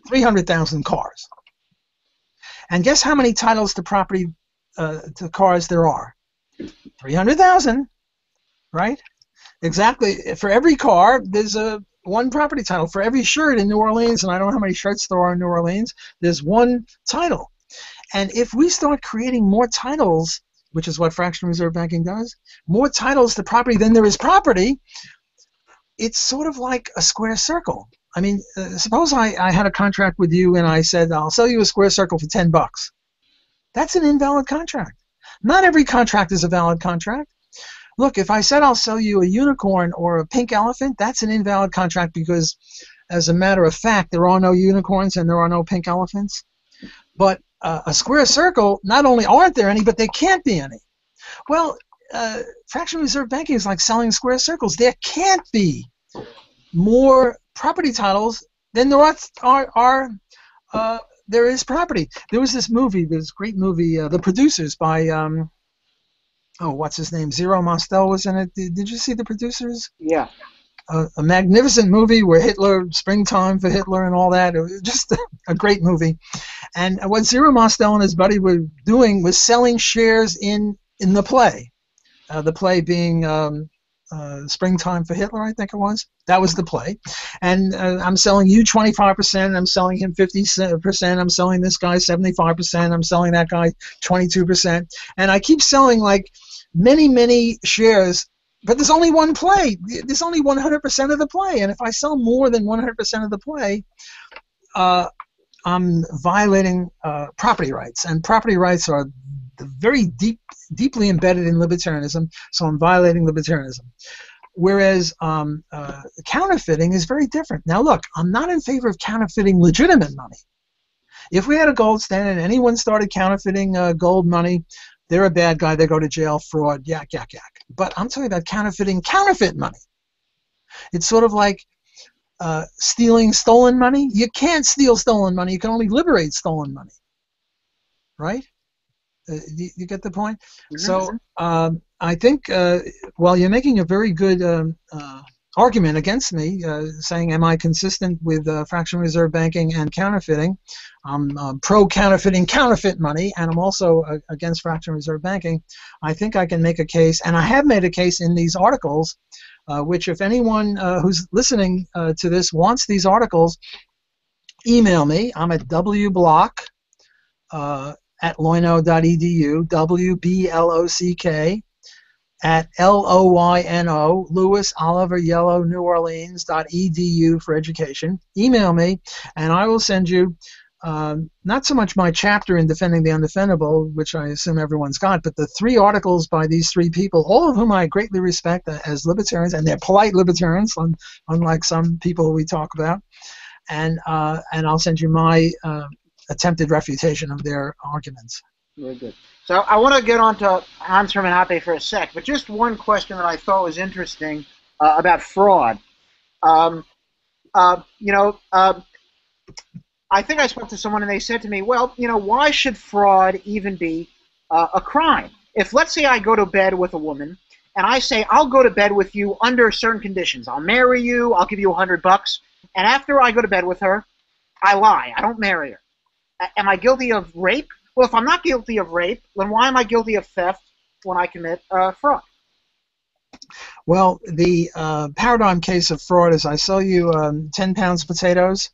300,000 cars. And guess how many titles to property, to cars there are? 300,000, right? Exactly. For every car, there's one property title. For every shirt in New Orleans, and I don't know how many shirts there are in New Orleans, there's one title. And if we start creating more titles, which is what fractional reserve banking does, more titles to property than there is property, it's sort of like a square circle. I mean, suppose I had a contract with you and I said, I'll sell you a square circle for $10. That's an invalid contract. Not every contract is a valid contract. look, if I said I'll sell you a unicorn or a pink elephant, that's an invalid contract because, as a matter of fact, there are no unicorns and there are no pink elephants. But a square circle, not only aren't there any, but there can't be any. Well, fractional reserve banking is like selling square circles. There can't be more property titles than there there is property. There was this movie, this great movie, The Producers by, what's his name? Zero Mostel was in it. Did you see The Producers? Yeah. A magnificent movie where Hitler, springtime for Hitler and all that. It was just a great movie. And what Zero Mostel and his buddy were doing was selling shares in the play. The play being Springtime for Hitler, I think it was. That was the play. And I'm selling you 25%, I'm selling him 50%, I'm selling this guy 75%, I'm selling that guy 22%. And I keep selling like many, many shares, but there's only one play. There's only 100% of the play. And if I sell more than 100% of the play, I'm violating property rights. And property rights are very deeply embedded in libertarianism, so I'm violating libertarianism. Whereas counterfeiting is very different. Now look, I'm not in favor of counterfeiting legitimate money. If we had a gold standard and anyone started counterfeiting gold money, they're a bad guy, they go to jail, fraud, yak, yak, yak. But I'm talking about counterfeiting counterfeit money. It's sort of like stealing stolen money. You can't steal stolen money, you can only liberate stolen money. Right? You get the point? Mm-hmm. So I think, well, you're making a very good argument against me, saying, am I consistent with fractional reserve banking and counterfeiting? I'm pro-counterfeiting counterfeit money, and I'm also against fractional reserve banking. I think I can make a case, and I have made a case in these articles, which if anyone who's listening to this wants these articles, email me. I'm at wblock at loyno.edu, WBLOCK at LOYNO, Louis Oliver Yellow New Orleans.edu for education. Email me, and I will send you not so much my chapter in Defending the Undefendable, which I assume everyone's got, but the 3 articles by these 3 people, all of whom I greatly respect as libertarians, and they're polite libertarians, unlike some people we talk about. And I'll send you my attempted refutation of their arguments. Very good. So I want to get on to Hans Hermann Hoppe for a sec, but just one question that I thought was interesting about fraud. I think I spoke to someone and they said to me, well, why should fraud even be a crime? If, let's say, I go to bed with a woman and I say, I'll go to bed with you under certain conditions. I'll marry you, I'll give you $100, and after I go to bed with her, I lie. I don't marry her. Am I guilty of rape? Well, if I'm not guilty of rape, then why am I guilty of theft when I commit fraud? Well, the paradigm case of fraud is I sell you 10 pounds of potatoes,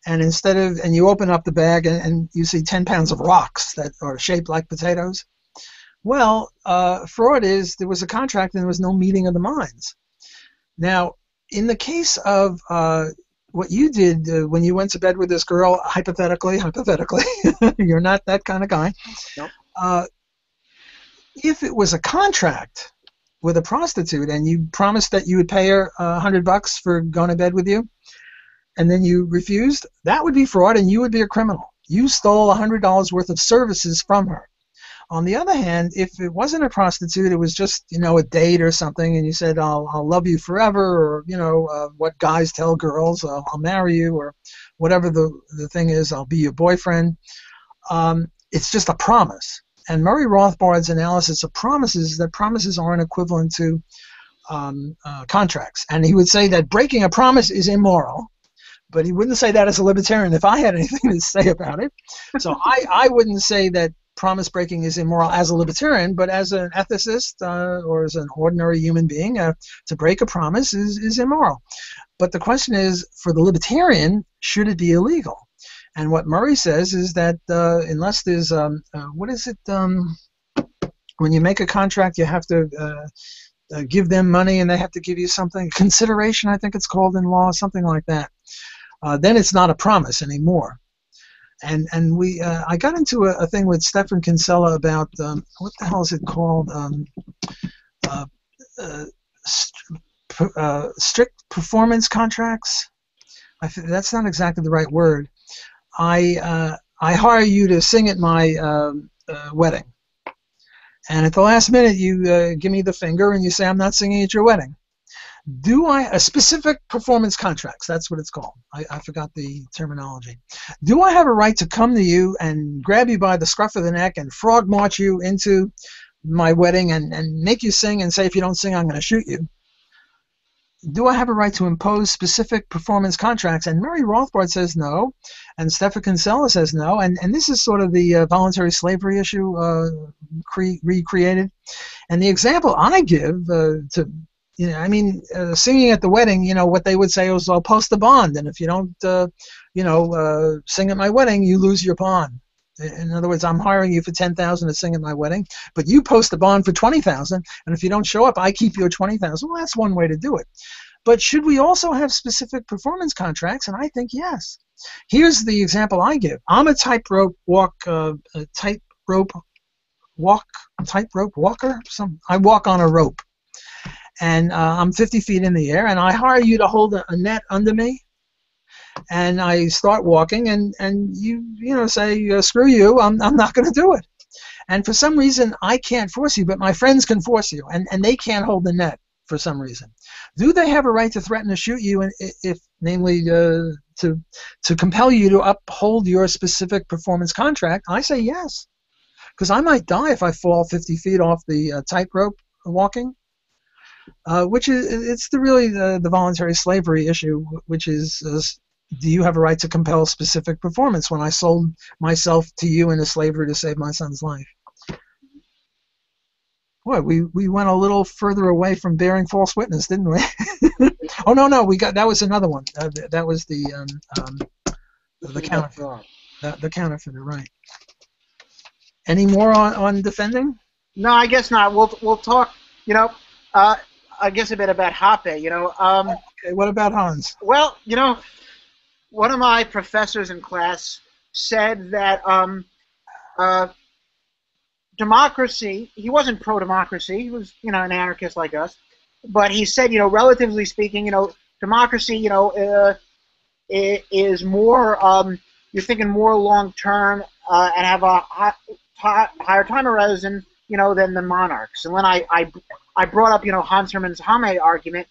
and and you open up the bag and you see 10 pounds of rocks that are shaped like potatoes. Well, fraud is there was a contract and there was no meeting of the minds. Now, in the case of what you did when you went to bed with this girl, hypothetically, you're not that kind of guy. Nope. If it was a contract with a prostitute and you promised that you would pay her $100 for going to bed with you, and then you refused, that would be fraud and you would be a criminal. You stole $100 worth of services from her. On the other hand, if it wasn't a prostitute, it was just, a date or something, and you said, I'll love you forever, or, what guys tell girls, I'll marry you, or whatever the thing is, I'll be your boyfriend. It's just a promise. And Murray Rothbard's analysis of promises is that promises aren't equivalent to contracts. And he would say that breaking a promise is immoral, but he wouldn't say that as a libertarian if I had anything to say about it. So I wouldn't say that promise breaking is immoral as a libertarian, but as an ethicist or as an ordinary human being, to break a promise is immoral. But the question is, for the libertarian, should it be illegal? And what Murray says is that unless there's, what is it, when you make a contract, you have to give them money and they have to give you something, consideration, I think it's called in law, something like that. Then it's not a promise anymore. And I got into a thing with Stefan Kinsella about what the hell is it called? uh, strict performance contracts. That's not exactly the right word. I hire you to sing at my wedding, and at the last minute you give me the finger and you say I'm not singing at your wedding. A specific performance contracts, that's what it's called. I forgot the terminology. Do I have a right to come to you and grab you by the scruff of the neck and frog march you into my wedding and make you sing and say if you don't sing I'm going to shoot you? Do I have a right to impose specific performance contracts? And Murray Rothbard says no, and Stefan Kinsella says no, and this is sort of the voluntary slavery issue recreated. And the example I give singing at the wedding, what they would say is, I'll post a bond, and if you don't, sing at my wedding, you lose your bond. In other words, I'm hiring you for $10,000 to sing at my wedding, but you post a bond for $20,000, and if you don't show up, I keep your $20,000. Well, that's one way to do it. But should we also have specific performance contracts? And I think yes. Here's the example I give. I'm a tightrope walker. I walk on a rope, and I'm 50 feet in the air, and I hire you to hold a net under me. And I start walking, and you say, screw you, I'm not going to do it. And for some reason, I can't force you, but my friends can force you, and they can't hold the net for some reason. Do they have a right to threaten to shoot you, if namely to compel you to uphold your specific performance contract? I say yes, because I might die if I fall 50 feet off the tightrope walking. Which is really the voluntary slavery issue, which is do you have a right to compel specific performance when I sold myself to you into slavery to save my son's life? Boy, we went a little further away from bearing false witness, didn't we? Oh no, that was another one. That was the counterfeiter. The counterfeiter, right? Any more on defending? No, I guess not. We'll talk. I guess a bit about Hoppe. Okay, what about Hans? Well, one of my professors in class said that democracy. He wasn't pro-democracy. He was, an anarchist like us. But he said, relatively speaking, democracy, is more. You're thinking more long-term and have a higher time horizon, than the monarchs. And when I brought up, Hans Hermann Hoppe argument,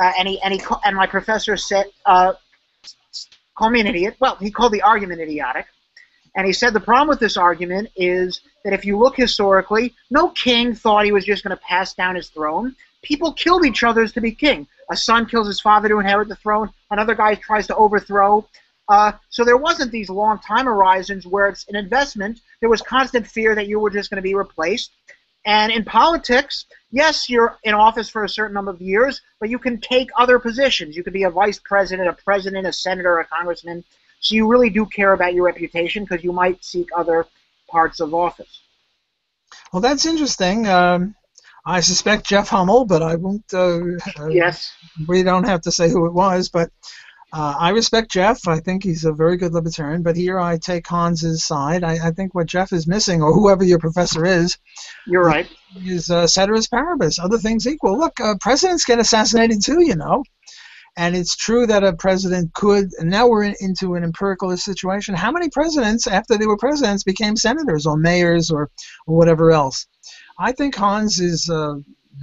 and my professor said, call me an idiot. Well, he called the argument idiotic. And he said the problem with this argument is that if you look historically, no king thought he was just going to pass down his throne. People killed each other to be king. A son kills his father to inherit the throne. Another guy tries to overthrow. So there wasn't these long time horizons where it's an investment. There was constant fear that you were just going to be replaced. And in politics, yes, you're in office for a certain number of years, but you can take other positions. You could be a vice president, a president, a senator, a congressman. So you really do care about your reputation because you might seek other parts of office. Well, that's interesting. I suspect Jeff Hummel, but I won't. Yes. We don't have to say who it was, but I respect Jeff. I think he's a very good libertarian, but here I take Hans's side. I think what Jeff is missing, or whoever your professor is, you're right, is ceteris paribus, other things equal. Look, presidents get assassinated too, and it's true that a president could, and now we're into an empirical situation. How many presidents, after they were presidents, became senators or mayors or whatever else? I think Hans is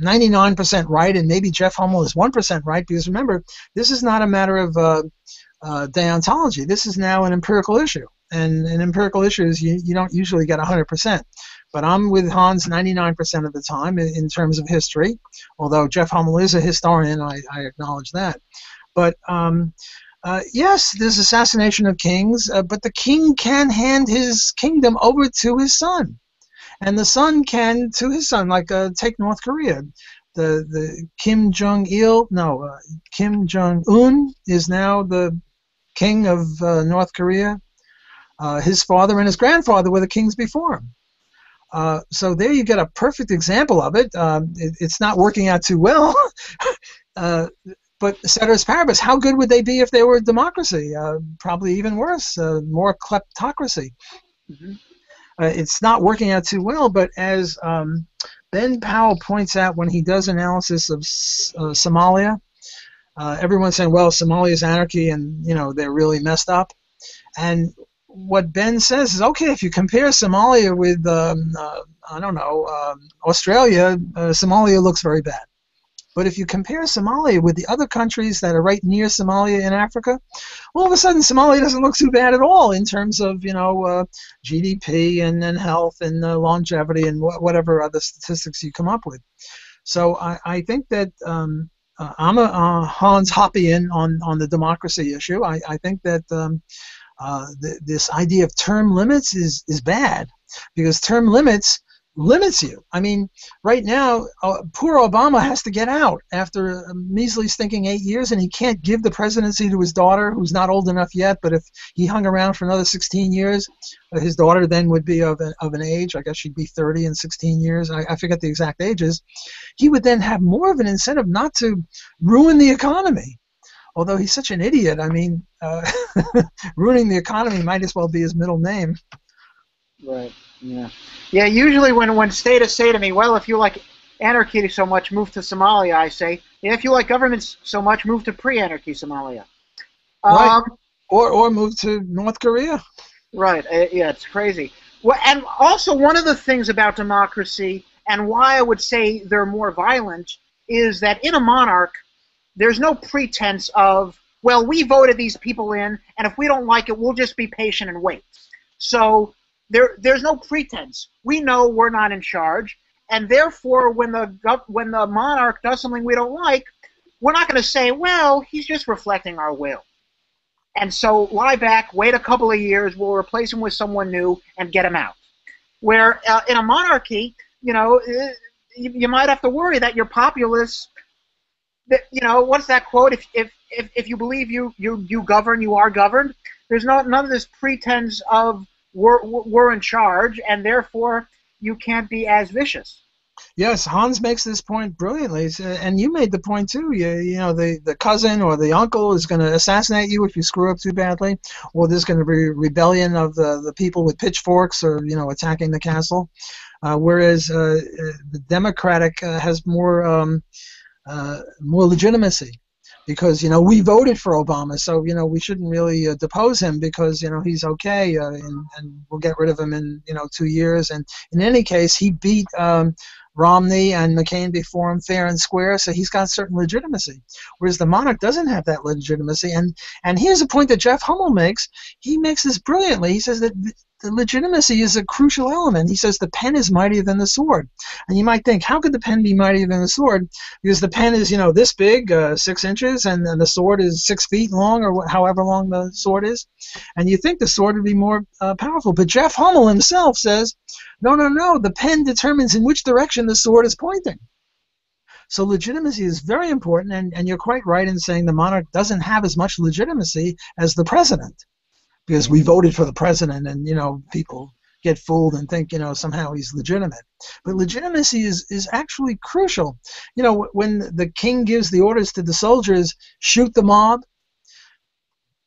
99% right, and maybe Jeff Hummel is 1% right, because remember, this is not a matter of deontology. This is now an empirical issue, and in empirical issues, you don't usually get 100%. But I'm with Hans 99% of the time in terms of history, although Jeff Hummel is a historian, I acknowledge that. But yes, there's assassination of kings, but the king can hand his kingdom over to his son. And the son can to his son, like take North Korea. The Kim Jong-un is now the king of North Korea. His father and his grandfather were the kings before him. So there you get a perfect example of it. It's not working out too well. But ceteris paribus, how good would they be if they were a democracy? Probably even worse, more kleptocracy. Mm-hmm. It's not working out too well, but as Ben Powell points out when he does analysis of Somalia, everyone's saying, well, Somalia's anarchy and, they're really messed up. And what Ben says is, okay, if you compare Somalia with, Australia, Somalia looks very bad. But if you compare Somalia with the other countries that are right near Somalia in Africa, all of a sudden Somalia doesn't look too bad at all in terms of, GDP and health and longevity and whatever other statistics you come up with. So I think that I'm a Hans Hoppian on the democracy issue. I think that this idea of term limits is bad, because term limits you. I mean, right now, poor Obama has to get out after a measly stinking 8 years, and he can't give the presidency to his daughter, who's not old enough yet, but if he hung around for another 16 years, his daughter then would be of an age, I guess she'd be 30 in 16 years, I forget the exact ages, he would then have more of an incentive not to ruin the economy. Although he's such an idiot, I mean, ruining the economy might as well be his middle name. Right. Yeah. Yeah. Usually, when states say to me, "Well, if you like anarchy so much, move to Somalia," I say, "Yeah, if you like governments so much, move to pre-anarchy Somalia." Right. Or move to North Korea. Right. Yeah, it's crazy. Well, and also one of the things about democracy and why I would say they're more violent is that in a monarch, there's no pretense of, well, we voted these people in, and if we don't like it, we'll just be patient and wait. So there's no pretense. We know we're not in charge, and therefore, when the monarch does something we don't like, we're not going to say, well, he's just reflecting our will. And so lie back, wait a couple of years, we'll replace him with someone new, and get him out. Where in a monarchy, you might have to worry that your populace, what's that quote? If you believe you govern, you are governed. There's none of this pretense of we're in charge, and therefore you can't be as vicious. Yes, Hans makes this point brilliantly, and you made the point too. The cousin or the uncle is going to assassinate you if you screw up too badly, or there's going to be rebellion of the people with pitchforks or attacking the castle. Whereas the Democratic has more legitimacy. Because we voted for Obama, so we shouldn't really depose him because he's okay, and we'll get rid of him in 2 years. And in any case, he beat Romney and McCain before him fair and square, so he's got certain legitimacy. Whereas the monarch doesn't have that legitimacy. And here's a point that Jeff Hummel makes. He makes this brilliantly. He says that the legitimacy is a crucial element. He says the pen is mightier than the sword. And you might think, how could the pen be mightier than the sword? Because the pen is, this big, 6 inches, and the sword is 6 feet long, or however long the sword is. And you think the sword would be more powerful. But Jeff Hummel himself says, no, the pen determines in which direction the sword is pointing. So legitimacy is very important, and you're quite right in saying the monarch doesn't have as much legitimacy as the president. Because we voted for the president, and people get fooled and think somehow he's legitimate. But legitimacy is actually crucial. When the king gives the orders to the soldiers, shoot the mob,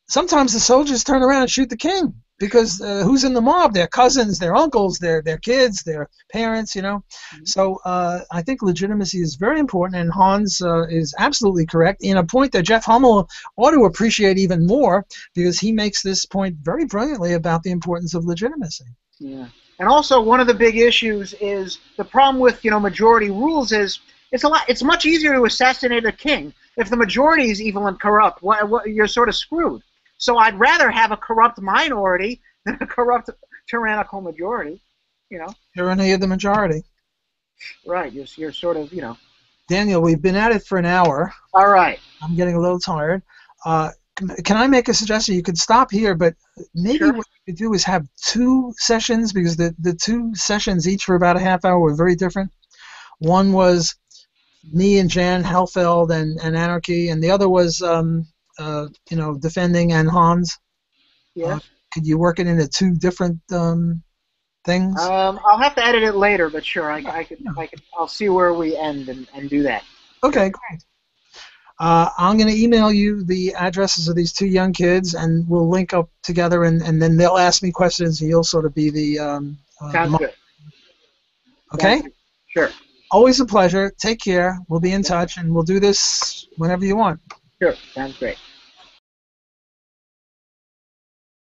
sometimes the soldiers turn around and shoot the king, because who's in the mob? Their cousins, their uncles, their kids, their parents, So I think legitimacy is very important, and Hans is absolutely correct in a point that Jeff Hummel ought to appreciate even more, because he makes this point very brilliantly about the importance of legitimacy. Yeah. And also one of the big issues is the problem with majority rules is it's much easier to assassinate a king if the majority is evil and corrupt. You're sort of screwed. So I'd rather have a corrupt minority than a corrupt tyrannical majority, Tyranny of the majority. Right. You're sort of, Daniel, we've been at it for an hour. All right. I'm getting a little tired. Can I make a suggestion? You could stop here, but maybe Sure. What you could do is have 2 sessions, because the 2 sessions each for about a half hour were very different. One was me and Jan Helfeld and anarchy, and the other was defending and Hans. Yeah. Could you work it into 2 different things? I'll have to edit it later, but sure, I'll see where we end and do that. Okay, great. I'm going to email you the addresses of these 2 young kids, and we'll link up together, and then they'll ask me questions, and you'll sort of be the... Sounds good. Okay? Sure. always a pleasure. Take care. We'll be in touch, and we'll do this whenever you want. Sure, sounds great.